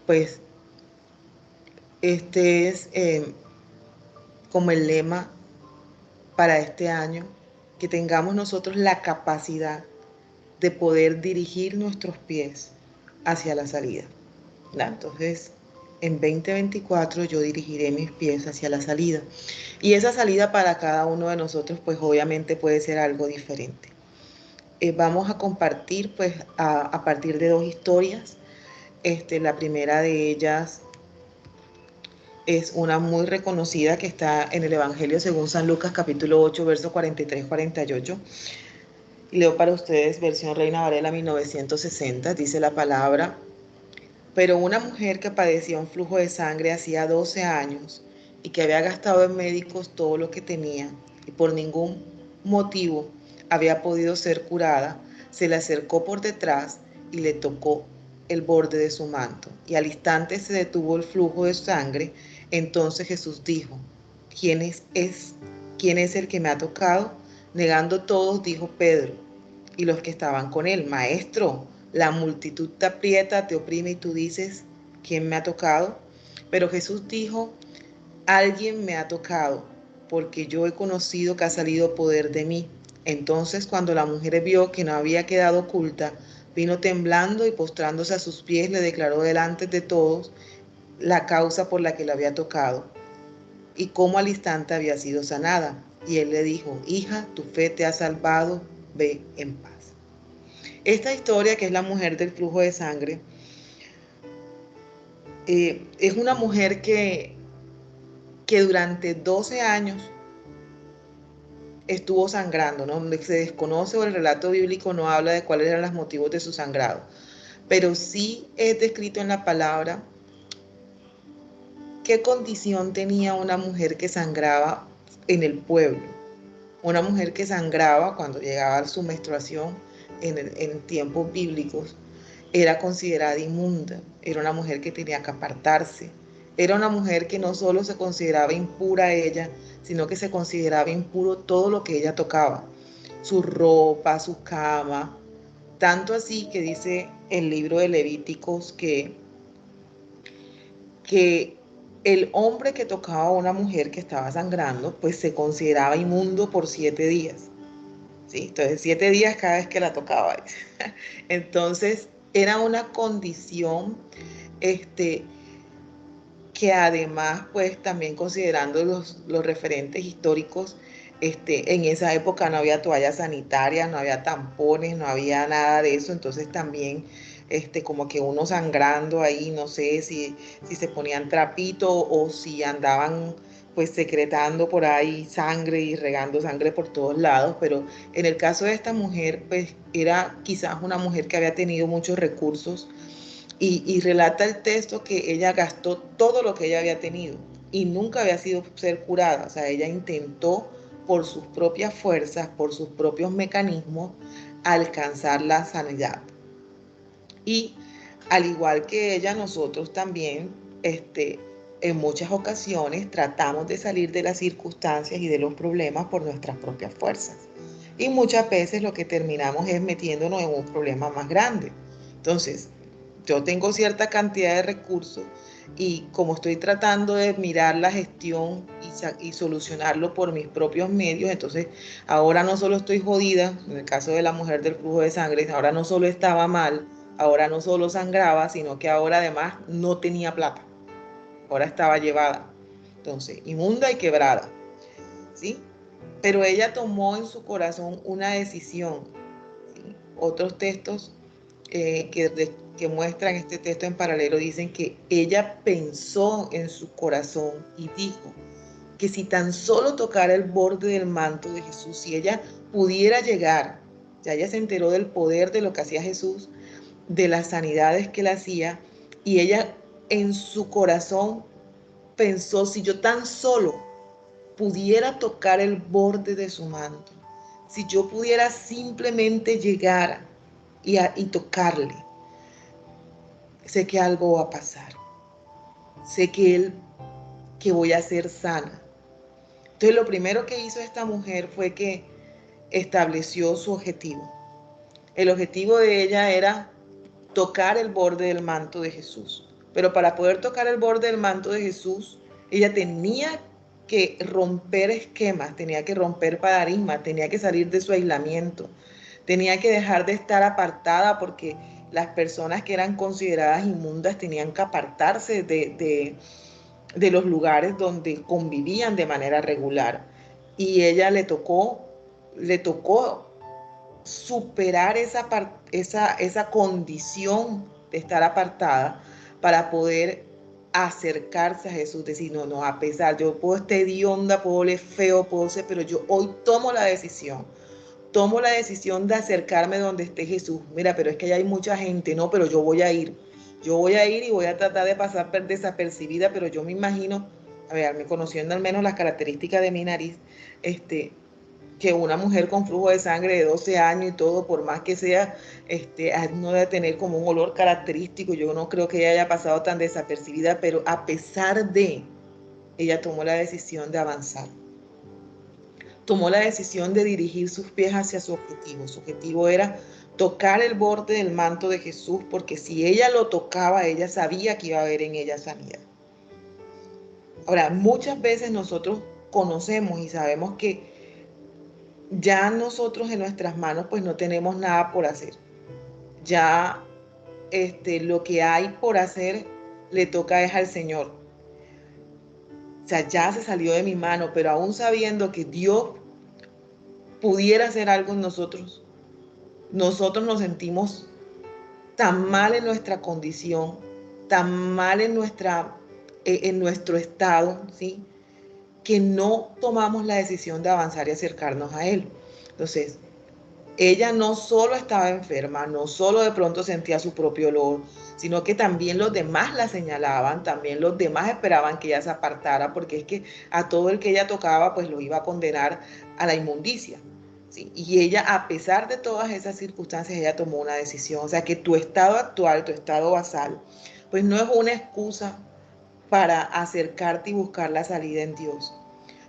Pues este es como el lema para este año, que tengamos nosotros la capacidad de poder dirigir nuestros pies hacia la salida, ¿verdad? Entonces, en 2024 yo dirigiré mis pies hacia la salida. Y esa salida para cada uno de nosotros, pues obviamente puede ser algo diferente. Vamos a compartir, pues, a partir de dos historias. La primera de ellas es una muy reconocida que está en el Evangelio según San Lucas, capítulo 8, versos 43-48. Leo para ustedes versión Reina Varela 1960. Dice la palabra: pero una mujer que padecía un flujo de sangre hacía 12 años y que había gastado en médicos todo lo que tenía y por ningún motivo había podido ser curada, se le acercó por detrás y le tocó el borde de su manto. Y al instante se detuvo el flujo de sangre. Entonces Jesús dijo: ¿Quién es el que me ha tocado? Negando todos, dijo Pedro y los que estaban con él: Maestro, la multitud te aprieta, te oprime y tú dices: ¿quién me ha tocado? Pero Jesús dijo: alguien me ha tocado, porque yo he conocido que ha salido poder de mí. Entonces, cuando la mujer vio que no había quedado oculta, vino temblando y postrándose a sus pies le declaró delante de todos la causa por la que le había tocado y cómo al instante había sido sanada. Y él le dijo: hija, tu fe te ha salvado, ve en paz. Esta historia, que es la mujer del flujo de sangre, es una mujer que durante 12 años estuvo sangrando, ¿no? Se desconoce, o el relato bíblico no habla de cuáles eran los motivos de su sangrado, pero sí es descrito en la palabra qué condición tenía una mujer que sangraba en el pueblo. Una mujer que sangraba cuando llegaba a su menstruación en tiempos bíblicos era considerada inmunda, era una mujer que tenía que apartarse, era una mujer que no solo se consideraba impura ella, sino que se consideraba impuro todo lo que ella tocaba, su ropa, su cama, tanto así que dice el libro de Levíticos que el hombre que tocaba a una mujer que estaba sangrando, pues se consideraba inmundo por 7 días. ¿Sí? Entonces 7 días cada vez que la tocaba. Entonces era una condición este, que además, pues también considerando los referentes históricos, en esa época no había toallas sanitarias, no había tampones, no había nada de eso. Entonces también como que uno sangrando ahí, no sé si se ponían trapito o si andaban pues secretando por ahí sangre y regando sangre por todos lados. Pero en el caso de esta mujer, pues era quizás una mujer que había tenido muchos recursos, y relata el texto que ella gastó todo lo que ella había tenido y nunca había sido ser curada. O sea, ella intentó por sus propias fuerzas, por sus propios mecanismos, alcanzar la sanidad. Y al igual que ella, nosotros también, en muchas ocasiones tratamos de salir de las circunstancias y de los problemas por nuestras propias fuerzas. Y muchas veces lo que terminamos es metiéndonos en un problema más grande. Entonces, yo tengo cierta cantidad de recursos y como estoy tratando de mirar la gestión y solucionarlo por mis propios medios, entonces ahora no solo estoy jodida, en el caso de la mujer del flujo de sangre, ahora no solo estaba mal, ahora no solo sangraba, sino que ahora además no tenía plata, ahora estaba llevada, entonces inmunda y quebrada, ¿sí? Pero ella tomó en su corazón una decisión, ¿sí? Otros textos que muestran este texto en paralelo dicen que ella pensó en su corazón y dijo que si tan solo tocara el borde del manto de Jesús, si ella pudiera llegar, ya ella se enteró del poder de lo que hacía Jesús, de las sanidades que él hacía, y ella en su corazón pensó: si yo tan solo pudiera tocar el borde de su manto, si yo pudiera simplemente llegar y tocarle, sé que algo va a pasar, sé que voy a ser sana. Entonces lo primero que hizo esta mujer fue que estableció su objetivo. El objetivo de ella era tocar el borde del manto de Jesús. Pero para poder tocar el borde del manto de Jesús, ella tenía que romper esquemas, tenía que romper paradigmas, tenía que salir de su aislamiento, tenía que dejar de estar apartada porque las personas que eran consideradas inmundas tenían que apartarse de los lugares donde convivían de manera regular. Y ella le tocó superar esa condición de estar apartada para poder acercarse a Jesús, decir, no, no, a pesar, yo puedo estar hedionda, puedo oler feo, puedo ser, pero yo hoy tomo la decisión de acercarme donde esté Jesús. Mira, pero es que hay mucha gente, no, pero yo voy a ir y voy a tratar de pasar desapercibida, pero yo me imagino, a ver, me conociendo al menos las características de mi nariz, que una mujer con flujo de sangre de 12 años y todo, por más que sea, no debe tener como un olor característico. Yo no creo que ella haya pasado tan desapercibida, pero a pesar de, ella tomó la decisión de avanzar. Tomó la decisión de dirigir sus pies hacia su objetivo. Su objetivo era tocar el borde del manto de Jesús, porque si ella lo tocaba, ella sabía que iba a haber en ella sanidad. Ahora, muchas veces nosotros conocemos y sabemos que ya nosotros en nuestras manos pues no tenemos nada por hacer. Ya lo que hay por hacer le toca es al Señor. O sea, ya se salió de mi mano, pero aún sabiendo que Dios pudiera hacer algo en nosotros, nosotros nos sentimos tan mal en nuestra condición, tan mal en nuestro estado, ¿sí? Que no tomamos la decisión de avanzar y acercarnos a Él. Entonces, ella no solo estaba enferma, no solo de pronto sentía su propio olor, sino que también los demás la señalaban, también los demás esperaban que ella se apartara, porque es que a todo el que ella tocaba, pues lo iba a condenar a la inmundicia. ¿Sí? Y ella, a pesar de todas esas circunstancias, ella tomó una decisión. O sea, que tu estado actual, tu estado basal, pues no es una excusa para acercarte y buscar la salida en Dios.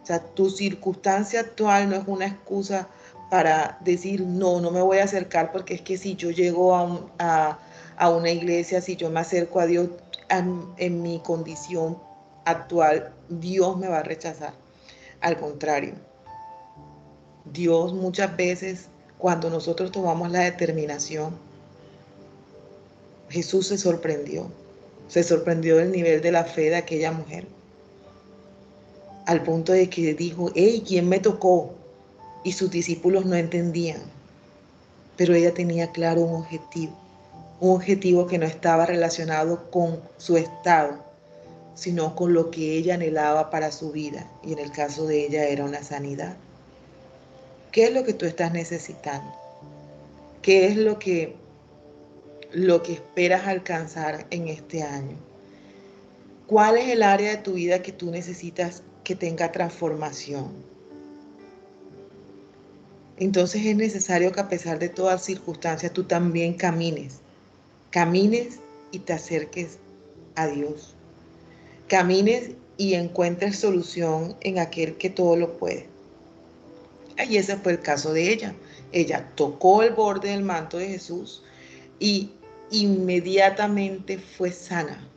O sea, tu circunstancia actual no es una excusa para decir, no, no me voy a acercar porque es que si yo llego a una iglesia, si yo me acerco a Dios en mi condición actual, Dios me va a rechazar. Al contrario, Dios muchas veces, cuando nosotros tomamos la determinación, Jesús se sorprendió del nivel de la fe de aquella mujer, al punto de que dijo, hey, ¿quién me tocó? Y sus discípulos no entendían, pero ella tenía claro un objetivo que no estaba relacionado con su estado, sino con lo que ella anhelaba para su vida, y en el caso de ella era una sanidad. ¿Qué es lo que tú estás necesitando? ¿Qué es lo que esperas alcanzar en este año? ¿Cuál es el área de tu vida que tú necesitas que tenga transformación? Entonces es necesario que a pesar de todas circunstancias tú también camines y te acerques a Dios. Camines y encuentres solución en aquel que todo lo puede. Y ese fue el caso de ella. Ella tocó el borde del manto de Jesús y inmediatamente fue sana.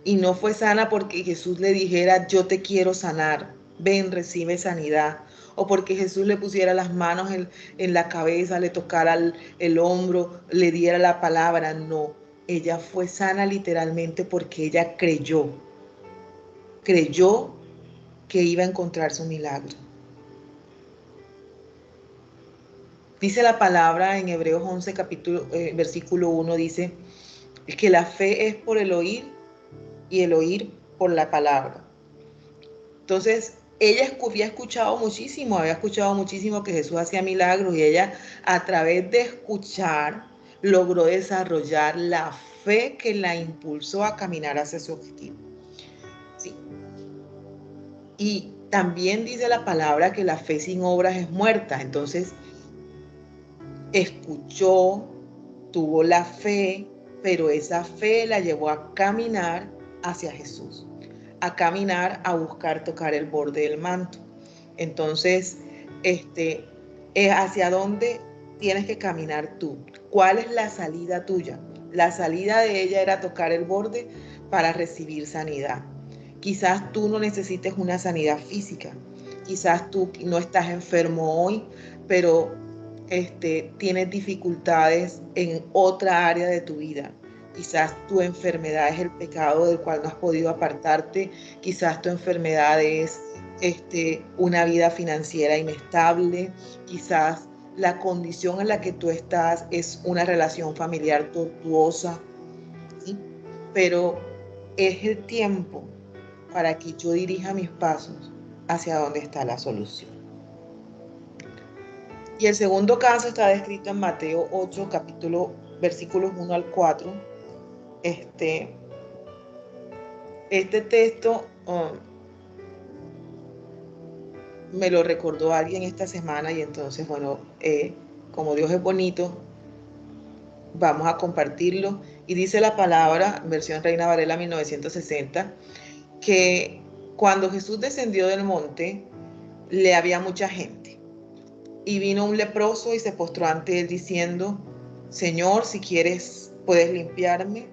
Y no fue sana porque Jesús le dijera, yo te quiero sanar, ven, recibe sanidad. O porque Jesús le pusiera las manos en la cabeza, le tocara el hombro, le diera la palabra. No, ella fue sana literalmente porque ella creyó que iba a encontrar su milagro. Dice la palabra en Hebreos 11, versículo 1, dice que la fe es por el oír y el oír por la palabra. Entonces, ella había escuchado muchísimo que Jesús hacía milagros y ella a través de escuchar logró desarrollar la fe que la impulsó a caminar hacia su objetivo. Sí. Y también dice la palabra que la fe sin obras es muerta. Entonces, escuchó, tuvo la fe, pero esa fe la llevó a caminar hacia Jesús, a caminar, a buscar tocar el borde del manto. Entonces, ¿hacia dónde tienes que caminar tú. ¿Cuál es la salida tuya? La salida de ella era tocar el borde para recibir sanidad. Quizás tú no necesites una sanidad física. Quizás tú no estás enfermo hoy, pero tienes dificultades en otra área de tu vida. Quizás tu enfermedad es el pecado del cual no has podido apartarte. Quizás tu enfermedad es una vida financiera inestable. Quizás la condición en la que tú estás es una relación familiar tortuosa, ¿sí? Pero es el tiempo para que yo dirija mis pasos hacia donde está la solución. Y el segundo caso está descrito en Mateo 8, versículos 1 al 4. Este texto me lo recordó alguien esta semana y entonces, bueno, como Dios es bonito, vamos a compartirlo. Y dice la palabra, versión Reina Valera 1960, que cuando Jesús descendió del monte, le había mucha gente. Y vino un leproso y se postró ante él diciendo, Señor, si quieres, puedes limpiarme.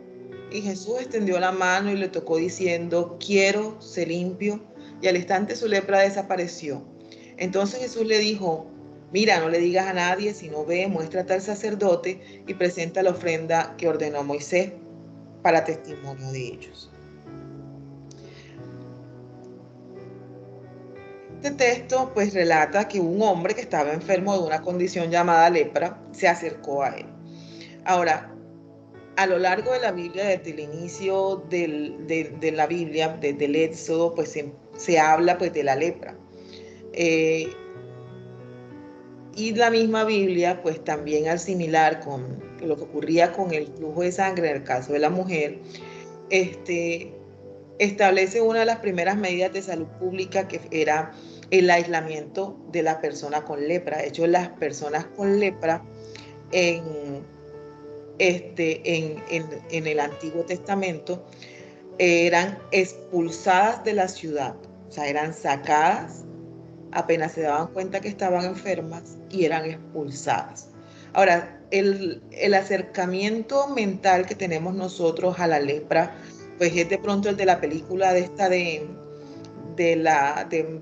Y Jesús extendió la mano y le tocó diciendo, quiero, sé limpio. Y al instante su lepra desapareció. Entonces Jesús le dijo, mira, no le digas a nadie, sino ve, muéstrate al sacerdote y presenta la ofrenda que ordenó Moisés para testimonio de ellos. Este texto pues relata que un hombre que estaba enfermo de una condición llamada lepra se acercó a él. Ahora, a lo largo de la Biblia, desde el inicio de la Biblia, desde el Éxodo, pues se habla pues de la lepra. Y la misma Biblia, pues también al similar con lo que ocurría con el flujo de sangre en el caso de la mujer, establece una de las primeras medidas de salud pública que era el aislamiento de la persona con lepra. De hecho, las personas con lepra en el Antiguo Testamento eran expulsadas de la ciudad, o sea, eran sacadas apenas se daban cuenta que estaban enfermas y eran expulsadas. Ahora, el acercamiento mental que tenemos nosotros a la lepra, pues es de pronto el de la película de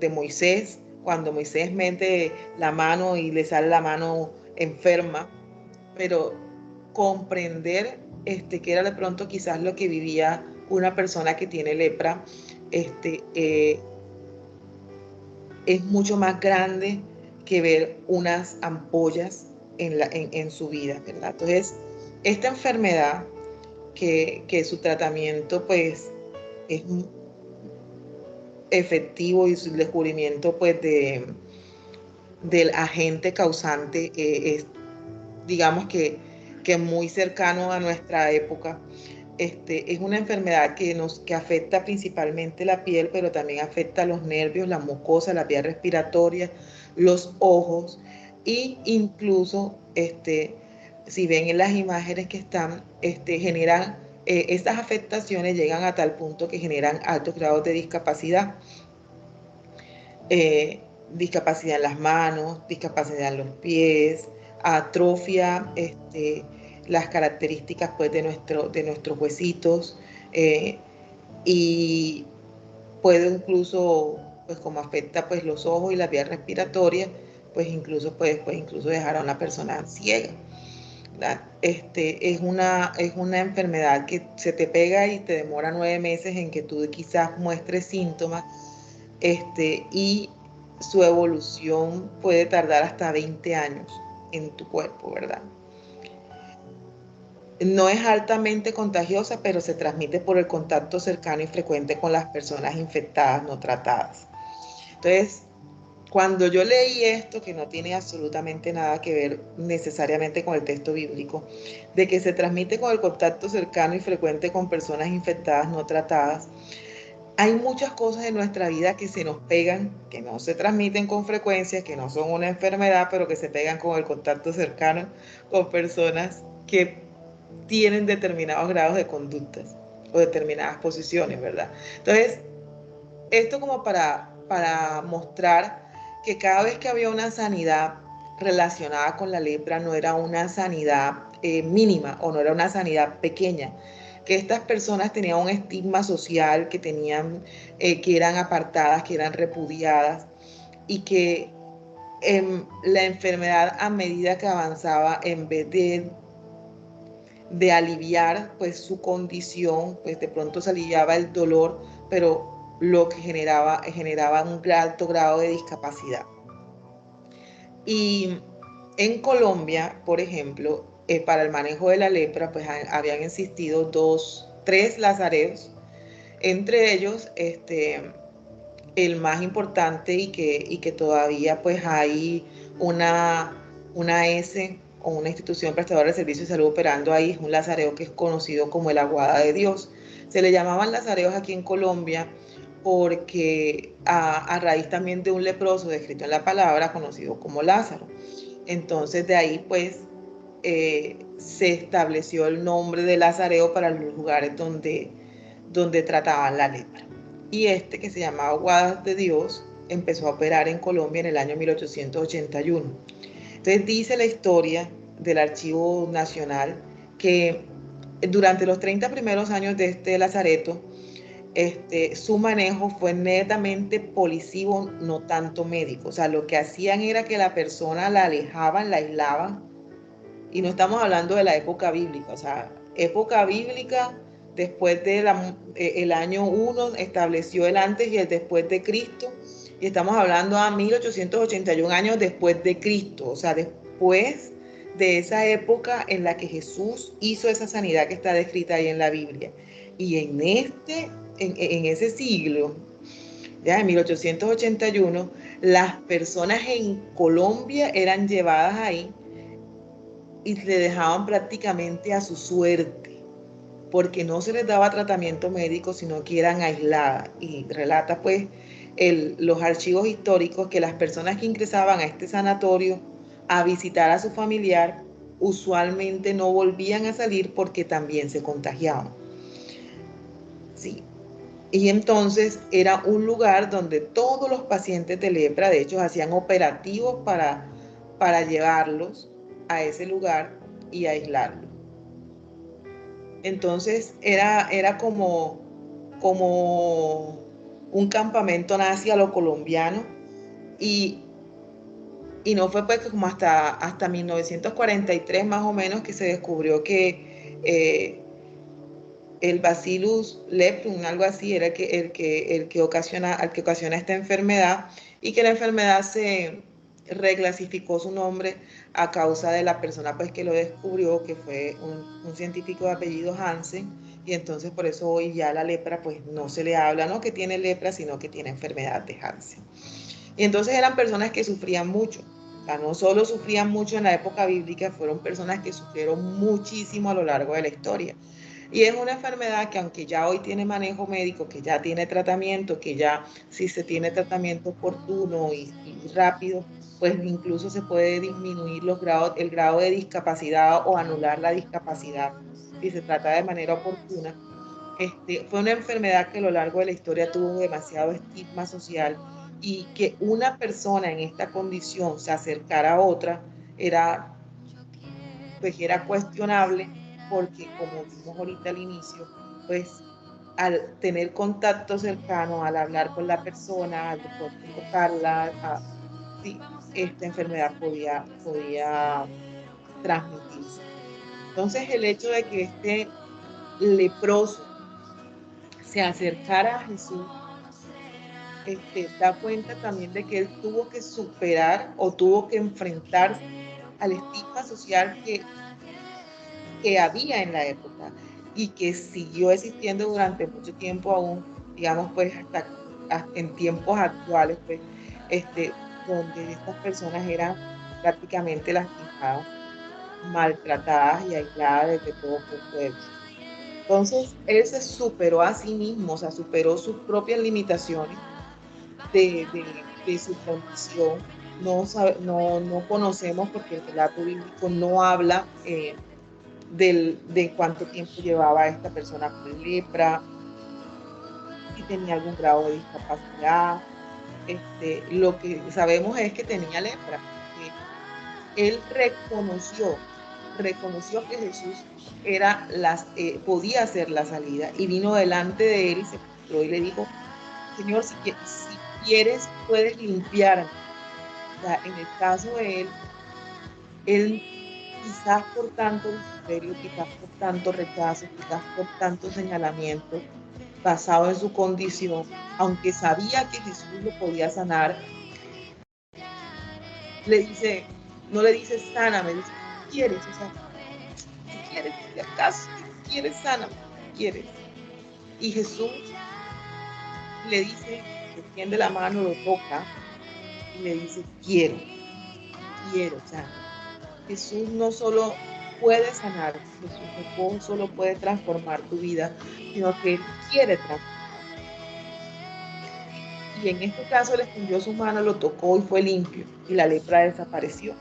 Moisés, cuando Moisés mete la mano y le sale la mano enferma, pero comprender que era de pronto quizás lo que vivía una persona que tiene lepra, es mucho más grande que ver unas ampollas en su vida, ¿verdad? Entonces, esta enfermedad que su tratamiento pues es efectivo y su descubrimiento pues del agente causante es digamos que muy cercano a nuestra época. Es una enfermedad que afecta principalmente la piel, pero también afecta los nervios, la mucosa, la vía respiratoria, los ojos e incluso, si ven en las imágenes que están, generan, estas afectaciones llegan a tal punto que generan altos grados de discapacidad. Discapacidad en las manos, discapacidad en los pies, atrofia, las características pues, de nuestros huesitos y puede incluso, pues como afecta pues, los ojos y las vías respiratorias, pues incluso puede incluso dejar a una persona ciega. Es una enfermedad que se te pega y te demora 9 meses en que tú quizás muestres síntomas y su evolución puede tardar hasta 20 años en tu cuerpo, ¿verdad? No es altamente contagiosa, pero se transmite por el contacto cercano y frecuente con las personas infectadas no tratadas. Entonces, cuando yo leí esto, que no tiene absolutamente nada que ver necesariamente con el texto bíblico, de que se transmite con el contacto cercano y frecuente con personas infectadas no tratadas, hay muchas cosas en nuestra vida que se nos pegan, que no se transmiten con frecuencia, que no son una enfermedad, pero que se pegan con el contacto cercano con personas que tienen determinados grados de conductas o determinadas posiciones, ¿verdad? Entonces, esto como para mostrar que cada vez que había una sanidad, relacionada con la lepra no era una sanidad mínima o no era una sanidad pequeña, que estas personas tenían un estigma social, que tenían, que eran apartadas, que eran repudiadas y que la enfermedad a medida que avanzaba, en vez de aliviar pues su condición, pues de pronto se aliviaba el dolor, pero lo que generaba un alto grado de discapacidad. Y en Colombia, por ejemplo, para el manejo de la lepra, pues habían existido tres lazareos, entre ellos el más importante y que todavía pues hay una S o una institución prestadora de servicios de salud operando ahí, es un lazareo que es conocido como el Aguada de Dios. Se le llamaban lazareos aquí en Colombia porque a raíz también de un leproso descrito en la palabra conocido como Lázaro. Entonces de ahí pues se estableció el nombre de lazareo para los lugares donde trataban la lepra. Y que se llamaba Aguadas de Dios, empezó a operar en Colombia en el año 1881. Entonces dice la historia del Archivo Nacional que durante los 30 primeros años de este lazareto, su manejo fue netamente policivo, no tanto médico. O sea, lo que hacían era que la persona la alejaban, la aislaban, y no estamos hablando de la época bíblica. O sea, época bíblica, después del el año 1 estableció el antes y el después de Cristo, y estamos hablando a 1881 años después de Cristo. O sea, después de esa época en la que Jesús hizo esa sanidad que está descrita ahí en la Biblia. Y en ese siglo, ya en 1881, las personas en Colombia eran llevadas ahí y le dejaban prácticamente a su suerte, porque no se les daba tratamiento médico, sino que eran aisladas. Y relata pues los archivos históricos que las personas que ingresaban a este sanatorio a visitar a su familiar usualmente no volvían a salir porque también se contagiaban. Sí. Y entonces era un lugar donde todos los pacientes de lepra, de hecho, hacían operativos para llevarlos a ese lugar y aislarlos. Entonces era como un campamento nazi a lo colombiano, y, y no fue pues como hasta 1943 más o menos que se descubrió que el Bacillus leprum, algo así, era el que ocasiona esta enfermedad, y que la enfermedad se reclasificó su nombre a causa de la persona pues que lo descubrió, que fue un científico de apellido Hansen, y entonces por eso hoy ya la lepra pues no se le habla, no que tiene lepra, sino que tiene enfermedad de Hansen. Y entonces eran personas que sufrían mucho. O sea, no solo sufrían mucho en la época bíblica, fueron personas que sufrieron muchísimo a lo largo de la historia. Y es una enfermedad que, aunque ya hoy tiene manejo médico, que ya tiene tratamiento, que ya si se tiene tratamiento oportuno y rápido, pues incluso se puede disminuir el grado de discapacidad o anular la discapacidad si se trata de manera oportuna. Fue una enfermedad que a lo largo de la historia tuvo demasiado estigma social, y que una persona en esta condición se acercara a otra pues era cuestionable, porque como vimos ahorita al inicio, pues al tener contacto cercano, al hablar con la persona, al de pronto tocarla, sí, esta enfermedad podía transmitirse. Entonces el hecho de que este leproso se acercara a Jesús, da cuenta también de que él tuvo que superar o tuvo que enfrentarse al estigma social que había en la época, y que siguió existiendo durante mucho tiempo aún, digamos, pues hasta en tiempos actuales, pues, donde estas personas eran prácticamente lastimadas, maltratadas y aisladas desde todo punto de vista. Entonces, él se superó a sí mismo, o sea, superó sus propias limitaciones de su condición. No conocemos, porque el relato bíblico no habla de cuánto tiempo llevaba esta persona con lepra, si tenía algún grado de discapacidad. Lo que sabemos es que tenía lepra, él reconoció que Jesús podía hacer la salida, y vino delante de él y se postró y le dijo: Señor, si quieres, puedes limpiarme. O sea, en el caso de él quizás por tanto vituperio, quizás por tanto rechazo, quizás por tanto señalamiento, basado en su condición, aunque sabía que Jesús lo podía sanar, no le dice sáname, dice, ¿quieres? O sea, si quieres, si acaso quieres, sáname, quieres. Y Jesús le dice, le extiende la mano, lo toca y le dice, quiero. O sea, Jesús no solo puede sanar, Jesús no solo puede transformar tu vida, sino que Él quiere transformar. Y en este caso le extendió su mano, lo tocó y fue limpio, y la lepra desapareció.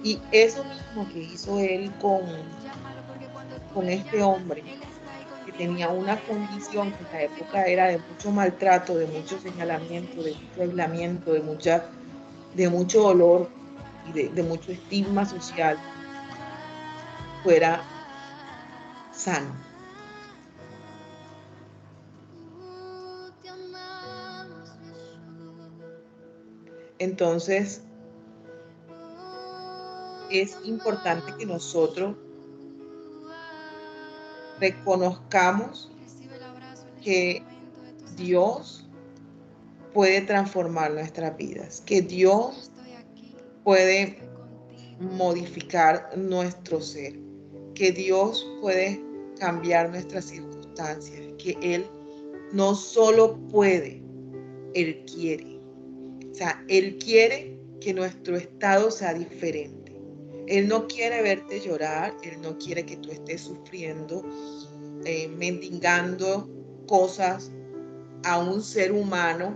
Y eso mismo que hizo Él con este hombre, que tenía una condición que en la época era de mucho maltrato, de mucho señalamiento, de mucho aislamiento, de mucho dolor y de mucho estigma social, fuera sano. Entonces, es importante que nosotros reconozcamos que Dios puede transformar nuestras vidas, que Dios puede modificar nuestro ser, que Dios puede cambiar nuestras circunstancias, que Él no solo puede, Él quiere. O sea, Él quiere que nuestro estado sea diferente. Él no quiere verte llorar, Él no quiere que tú estés sufriendo, mendigando cosas a un ser humano.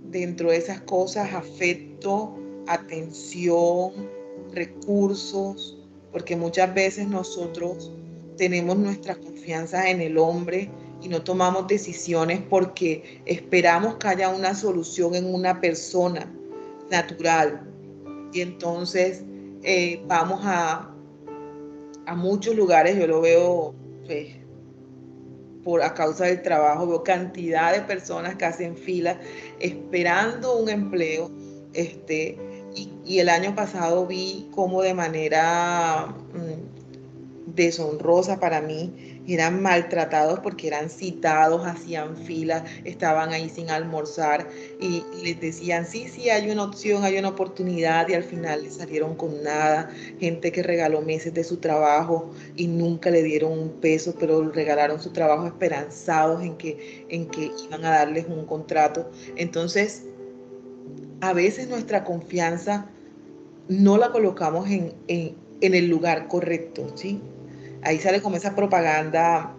Dentro de esas cosas, afecto, atención, recursos, porque muchas veces nosotros tenemos nuestra confianza en el hombre y no tomamos decisiones porque esperamos que haya una solución en una persona natural. Y entonces vamos a muchos lugares, yo lo veo pues, a causa del trabajo, veo cantidad de personas que hacen fila esperando un empleo, y el año pasado vi cómo de manera deshonrosa para mí, eran maltratados porque eran citados, hacían fila, estaban ahí sin almorzar y les decían, sí, sí, hay una opción, hay una oportunidad, y al final les salieron con nada. Gente que regaló meses de su trabajo y nunca le dieron un peso, pero regalaron su trabajo esperanzados en que iban a darles un contrato. Entonces, a veces nuestra confianza no la colocamos en el lugar correcto, ¿sí? Ahí sale como esa propaganda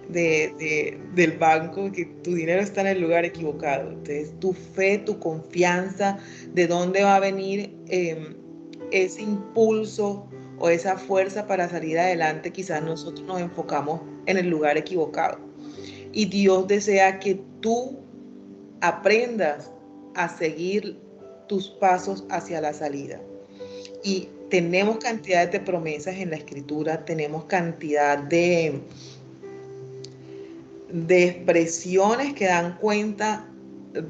del banco, que tu dinero está en el lugar equivocado. Entonces, tu fe, tu confianza, de dónde va a venir ese impulso o esa fuerza para salir adelante, quizás nosotros nos enfocamos en el lugar equivocado. Y Dios desea que tú aprendas a seguir tus pasos hacia la salida. Y tenemos cantidades de promesas en la escritura, tenemos cantidad de expresiones que dan cuenta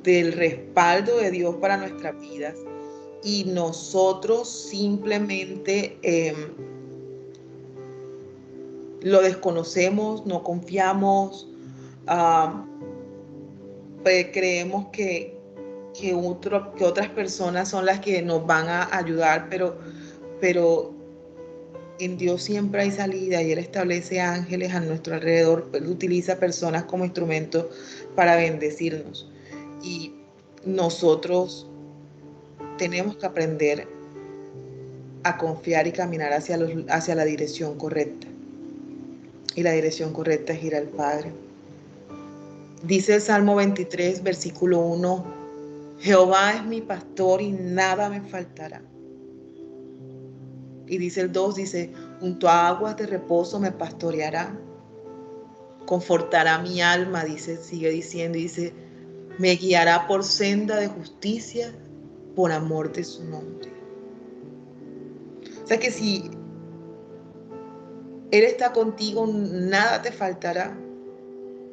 del respaldo de Dios para nuestras vidas, y nosotros simplemente lo desconocemos, no confiamos, pues creemos que otras personas son las que nos van a ayudar, pero en Dios siempre hay salida, y Él establece ángeles a nuestro alrededor. Él utiliza personas como instrumentos para bendecirnos. Y nosotros tenemos que aprender a confiar y caminar hacia la dirección correcta. Y la dirección correcta es ir al Padre. Dice el Salmo 23, versículo 1, Jehová es mi pastor y nada me faltará. Y dice el 2, dice, junto a aguas de reposo me pastoreará, confortará mi alma, dice, sigue diciendo, dice, me guiará por senda de justicia por amor de su nombre. O sea que si Él está contigo, nada te faltará.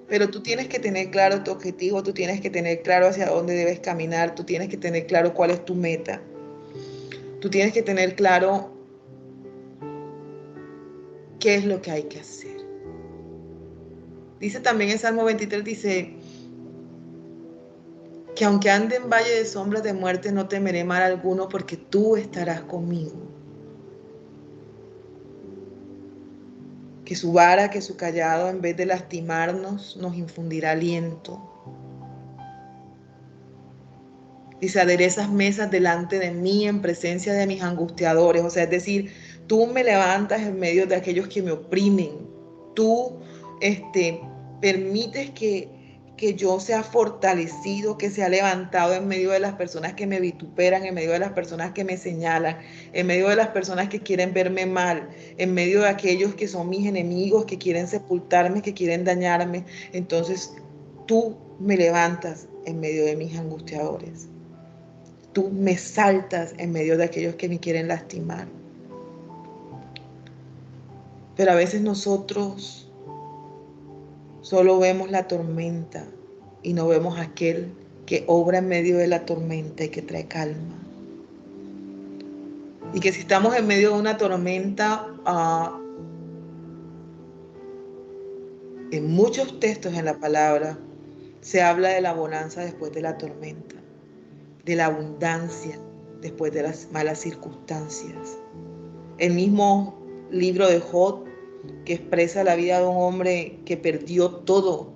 Pero tú tienes que tener claro tu objetivo, tú tienes que tener claro hacia dónde debes caminar, tú tienes que tener claro cuál es tu meta. Tú tienes que tener claro qué es lo que hay que hacer. Dice también en Salmo 23, dice que aunque ande en valle de sombras de muerte, no temeré mal alguno porque tú estarás conmigo. Que su vara, que su callado, en vez de lastimarnos, nos infundirá aliento. Dice, aderezas mesas delante de mí en presencia de mis angustiadores. O sea, es decir, tú me levantas en medio de aquellos que me oprimen. Tú permites que yo sea fortalecido, que sea levantado en medio de las personas que me vituperan, en medio de las personas que me señalan, en medio de las personas que quieren verme mal, en medio de aquellos que son mis enemigos, que quieren sepultarme, que quieren dañarme. Entonces, tú me levantas en medio de mis angustiadores. Tú me saltas en medio de aquellos que me quieren lastimar. Pero a veces nosotros solo vemos la tormenta y no vemos a aquel que obra en medio de la tormenta y que trae calma. Y que si estamos en medio de una tormenta, en muchos textos en la palabra se habla de la bonanza después de la tormenta, de la abundancia después de las malas circunstancias. El mismo libro de Job, que expresa la vida de un hombre que perdió todo,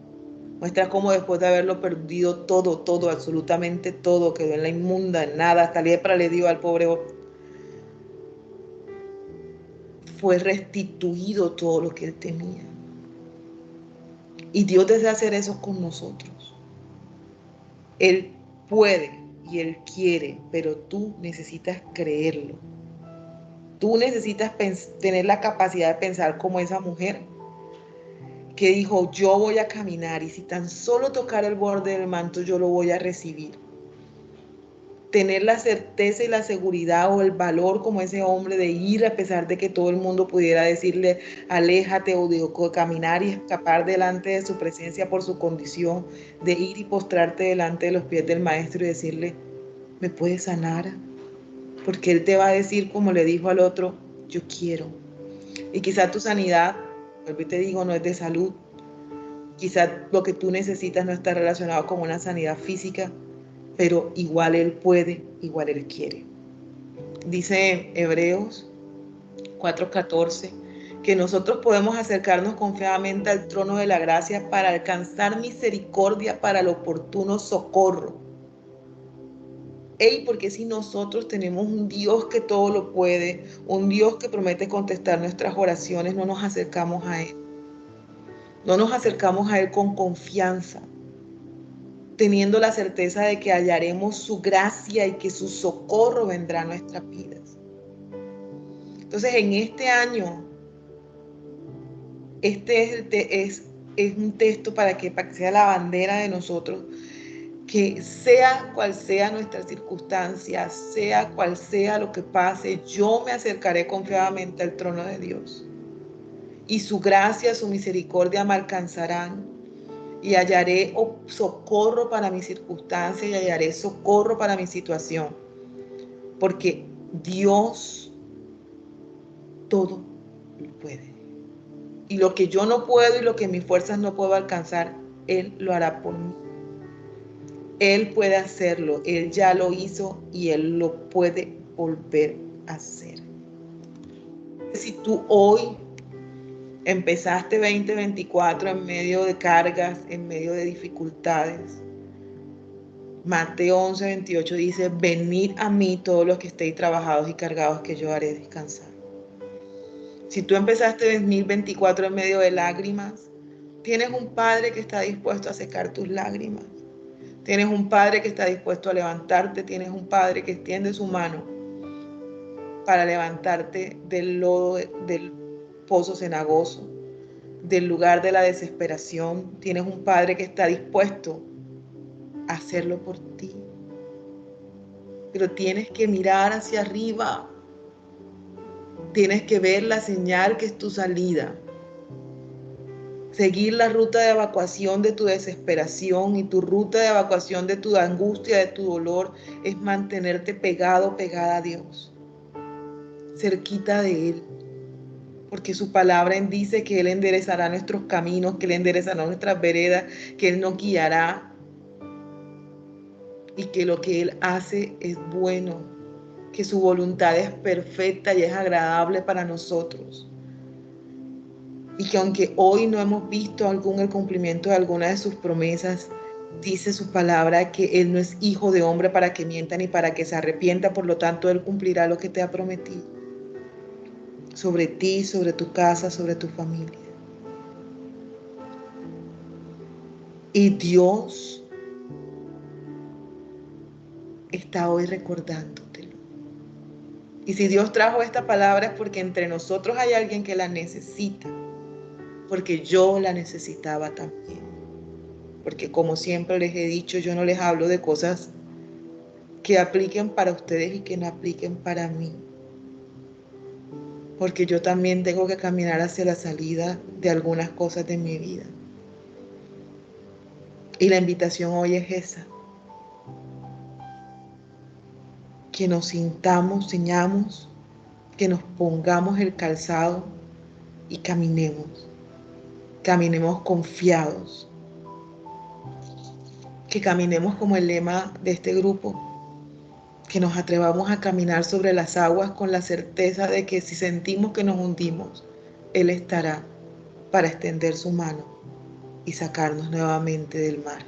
muestra cómo después de haberlo perdido todo, absolutamente todo, quedó en la inmunda, en nada, hasta lepra le dio al pobre Job, fue restituido todo lo que él tenía. Y Dios desea hacer eso con nosotros. Él puede y Él quiere, pero tú necesitas creerlo. Tú necesitas tener la capacidad de pensar como esa mujer que dijo, yo voy a caminar y si tan solo tocar el borde del manto yo lo voy a recibir. Tener la certeza y la seguridad o el valor como ese hombre de ir a pesar de que todo el mundo pudiera decirle aléjate o de caminar y escapar delante de su presencia por su condición, de ir y postrarte delante de los pies del maestro y decirle, ¿me puedes sanar? Porque él te va a decir como le dijo al otro, yo quiero. Y quizá tu sanidad, vuelvo y te digo, no es de salud. Quizá lo que tú necesitas no está relacionado con una sanidad física, pero igual Él puede, igual Él quiere. Dice Hebreos 4:14 que nosotros podemos acercarnos confiadamente al trono de la gracia para alcanzar misericordia para el oportuno socorro. Porque si nosotros tenemos un Dios que todo lo puede, un Dios que promete contestar nuestras oraciones, no nos acercamos a Él. No nos acercamos a Él con confianza, teniendo la certeza de que hallaremos su gracia y que su socorro vendrá a nuestras vidas. Entonces, en este año, es un texto para que sea la bandera de nosotros, que sea cual sea nuestra circunstancia, sea cual sea lo que pase, yo me acercaré confiadamente al trono de Dios. Y su gracia, su misericordia me alcanzarán. Y hallaré socorro para mi circunstancia y hallaré socorro para mi situación. Porque Dios todo lo puede. Y lo que yo no puedo y lo que mis fuerzas no puedo alcanzar, Él lo hará por mí. Él puede hacerlo, Él ya lo hizo y Él lo puede volver a hacer. Si tú hoy empezaste 2024 en medio de cargas, en medio de dificultades, Mateo 11:28 dice, venid a mí todos los que estéis trabajados y cargados, que yo haré descansar. Si tú empezaste 2024 en medio de lágrimas, tienes un Padre que está dispuesto a secar tus lágrimas. Tienes un Padre que está dispuesto a levantarte. Tienes un Padre que extiende su mano para levantarte del lodo, del pozo cenagoso, del lugar de la desesperación. Tienes un Padre que está dispuesto a hacerlo por ti. pero tienes que mirar hacia arriba. Tienes que ver la señal que es tu salida. Seguir la ruta de evacuación de tu desesperación, y tu ruta de evacuación de tu angustia, de tu dolor, es mantenerte pegado, pegada a Dios, cerquita de Él. Porque su palabra dice que Él enderezará nuestros caminos, que Él enderezará nuestras veredas, que Él nos guiará y que lo que Él hace es bueno, que su voluntad es perfecta y es agradable para nosotros. Y que aunque hoy no hemos visto el cumplimiento de alguna de sus promesas, dice su palabra que Él no es hijo de hombre para que mienta ni para que se arrepienta, por lo tanto Él cumplirá lo que te ha prometido. Sobre ti, sobre tu casa, sobre tu familia. Y Dios está hoy recordándotelo. Y si Dios trajo esta palabra es porque entre nosotros hay alguien que la necesita. Porque yo la necesitaba también. Porque como siempre les he dicho, yo no les hablo de cosas que apliquen para ustedes y que no apliquen para mí. Porque yo también tengo que caminar hacia la salida de algunas cosas de mi vida. Y la invitación hoy es esa. Que nos sintamos, ciñamos, que nos pongamos el calzado y caminemos. Caminemos confiados. Que caminemos como el lema de este grupo. Que nos atrevamos a caminar sobre las aguas con la certeza de que si sentimos que nos hundimos, Él estará para extender su mano y sacarnos nuevamente del mar.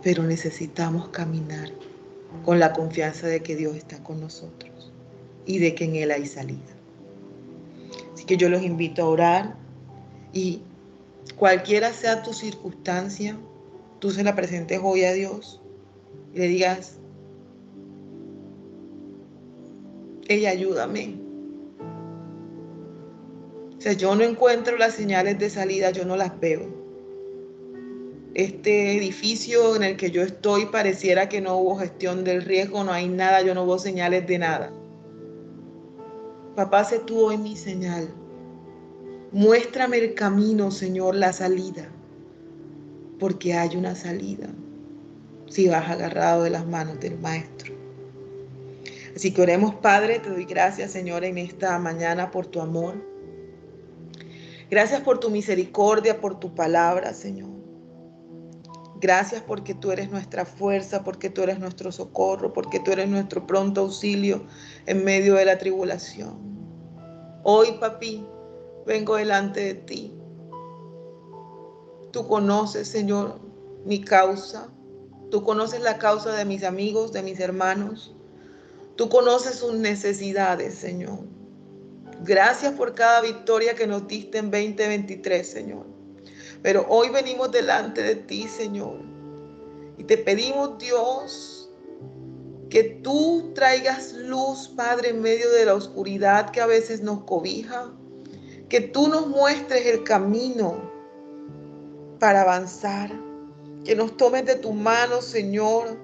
Pero necesitamos caminar con la confianza de que Dios está con nosotros y de que en Él hay salida. Así que yo los invito a orar, y cualquiera sea tu circunstancia, tú se la presentes hoy a Dios y le digas: ella, ayúdame. O sea, yo no encuentro las señales de salida, yo no las veo. Este edificio en el que yo estoy pareciera que no hubo gestión del riesgo, no hay nada, yo no veo señales de nada. Papá, sé tú hoy mi señal. Muéstrame el camino, Señor, la salida, porque hay una salida si vas agarrado de las manos del Maestro. Así que oremos. Padre, te doy gracias, Señor, en esta mañana por tu amor. Gracias por tu misericordia, por tu palabra, Señor. Gracias porque tú eres nuestra fuerza, porque tú eres nuestro socorro, porque tú eres nuestro pronto auxilio en medio de la tribulación. Hoy, papi, vengo delante de ti. Tú conoces, Señor, mi causa. Tú conoces la causa de mis amigos, de mis hermanos. Tú conoces sus necesidades, Señor. Gracias por cada victoria que nos diste en 2023, Señor. Pero hoy venimos delante de ti, Señor. Y te pedimos, Dios, que tú traigas luz, Padre, en medio de la oscuridad que a veces nos cobija. Que tú nos muestres el camino para avanzar. Que nos tomes de tu mano, Señor,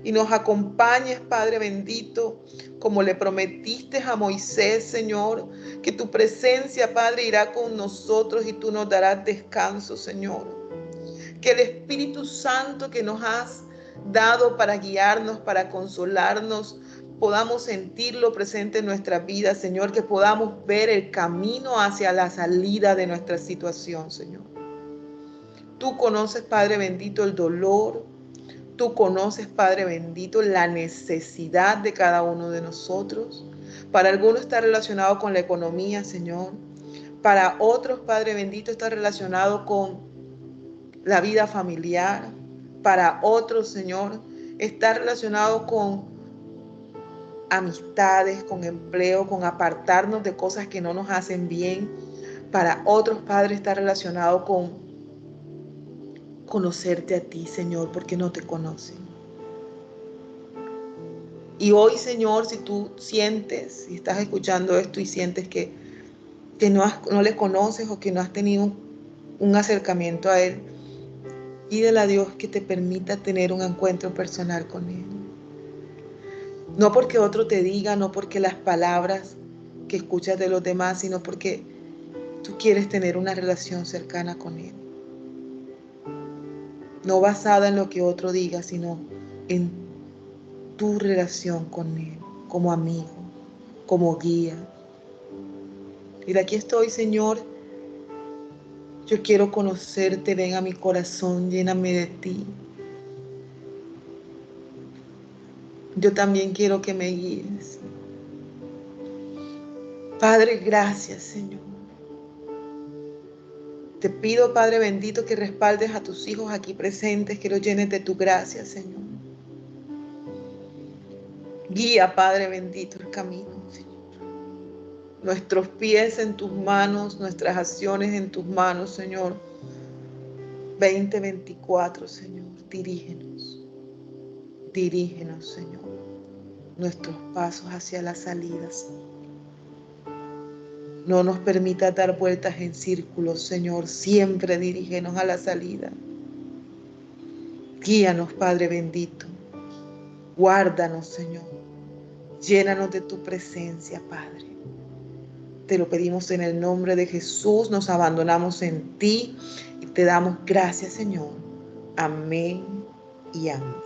y nos acompañes, Padre bendito, como le prometiste a Moisés, Señor, que tu presencia, Padre, irá con nosotros y tú nos darás descanso, Señor. Que el Espíritu Santo que nos has dado para guiarnos, para consolarnos, podamos sentirlo presente en nuestra vida, Señor, que podamos ver el camino hacia la salida de nuestra situación, Señor. Tú conoces, Padre bendito, el dolor. Tú conoces, Padre bendito, la necesidad de cada uno de nosotros. Para algunos está relacionado con la economía, Señor. Para otros, Padre bendito, está relacionado con la vida familiar. Para otros, Señor, está relacionado con amistades, con empleo, con apartarnos de cosas que no nos hacen bien. Para otros, Padre, está relacionado con conocerte a ti, Señor, porque no te conocen. Y hoy, Señor, si tú sientes, si estás escuchando esto y sientes que no le conoces o que no has tenido un acercamiento a Él, pídele a Dios que te permita tener un encuentro personal con Él. No porque otro te diga, no porque las palabras que escuchas de los demás, sino porque tú quieres tener una relación cercana con Él. No basada en lo que otro diga, sino en tu relación con Él, como amigo, como guía. Y de aquí estoy, Señor. Yo quiero conocerte, ven a mi corazón, lléname de ti. Yo también quiero que me guíes. Padre, gracias, Señor. Te pido, Padre bendito, que respaldes a tus hijos aquí presentes, que los llenes de tu gracia, Señor. Guía, Padre bendito, el camino, Señor. Nuestros pies en tus manos, nuestras acciones en tus manos, Señor. 2024, Señor. Dirígenos, Señor. Nuestros pasos hacia las salidas. No nos permita dar vueltas en círculos, Señor. Siempre dirígenos a la salida. Guíanos, Padre bendito. Guárdanos, Señor. Llénanos de tu presencia, Padre. Te lo pedimos en el nombre de Jesús. Nos abandonamos en ti y te damos gracias, Señor. Amén y amén.